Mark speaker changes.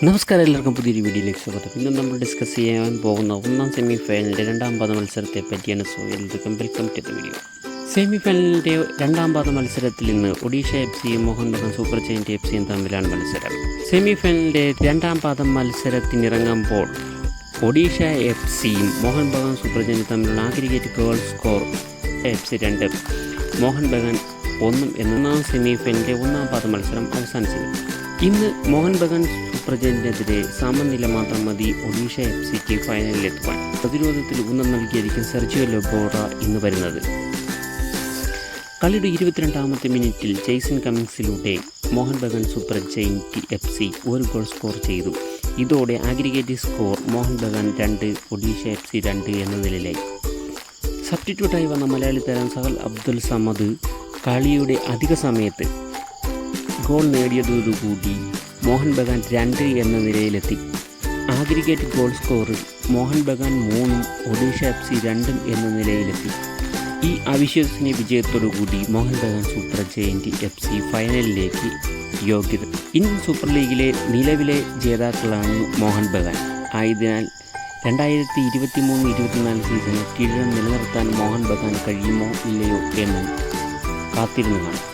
Speaker 1: നമസ്കാരം, എല്ലാവർക്കും പുതിയൊരു വീഡിയോയിലേക്ക് സ്വാഗതം. ഇന്ന് നമ്മൾ ഡിസ്കസ് ചെയ്യാൻ പോകുന്ന ഒന്നാം സെമി ഫൈനലിൻ്റെ രണ്ടാം പാദ മത്സരത്തെ പറ്റിയാണ്. സോ എല്ലാവർക്കും welcome to the video. Semi ഫൈനലിൻ്റെ രണ്ടാം പാദ മത്സരത്തിൽ ഇന്ന് ഒഡീഷ എഫ്സിയും മോഹൻ ബഗാൻ സൂപ്പർ ജയൻറ്റ് എഫ്സിയും തമ്മിലാണ് മത്സരം. സെമി ഫൈനലിൻ്റെ രണ്ടാം പാദ മത്സരത്തിനിറങ്ങുമ്പോൾ ഒഡീഷ എഫ്സിയും മോഹൻ ബഗാൻ സൂപ്പർ ജയൻറ്റ് തമ്മിലുള്ള aggregate goal score FC 2, Mohun Bagan 1 എന്ന സെമി ഫൈനലിൻ്റെ ഒന്നാം പാദ മത്സരം അവസാനിച്ചത്. ഇന്ന് മോഹൻ ബഗാൻ സൂപ്പർ ജയൻറ്റിനെതിരെ സമനില മാത്രം മതി ഒഡീഷ എഫ്സിക്ക് ഫൈനലിലെത്തുവാൻ. പ്രതിരോധത്തിൽ ഊന്നൽ നൽകിയായിരിക്കും സെർജിയോ ലൊബോറ ഇന്ന് വരുന്നത്. കളിയുടെ 22ാമത്തെ മിനിറ്റിൽ ജെയ്സൺ കമ്മിൻസിലൂടെ Mohun Bagan super giant FC 1 goal score ചെയ്തു. ഇതോടെ aggregate score Mohun Bagan 2, Odisha FC 2 എന്ന നിലയിലായി. സബ്സ്റ്റിറ്റ്യൂട്ടായി വന്ന മലയാളി താരം സഹൽ അബ്ദുൽ സമദ് കളിയുടെ അധിക സമയത്ത് ഗോൾ നേടിയതോടുകൂടി മോഹൻ ബഗാൻ 2 എന്ന നിലയിലെത്തി. ആഗ്രിഗേറ്റ് ഗോൾ സ്കോറിൽ മോഹൻ ബഗാൻ 3, ഒഡീഷ എഫ്സി 2 എന്ന നിലയിലെത്തി. ഈ അവിശ്വസനീയ വിജയത്തോടുകൂടി Mohun Bagan super giant FC ഫൈനലിലേക്ക് യോഗ്യത. ഇന്ത്യൻ സൂപ്പർ ലീഗിലെ നിലവിലെ ജേതാക്കളാണ് മോഹൻ ബഗാൻ. ആയതിനാൽ 2023-24 സീസണിൽ കിരീടം നിലനിർത്താൻ മോഹൻ ബഗാൻ കഴിയുമോ ഇല്ലയോ എന്ന് കാത്തിരുന്നു കാണാം.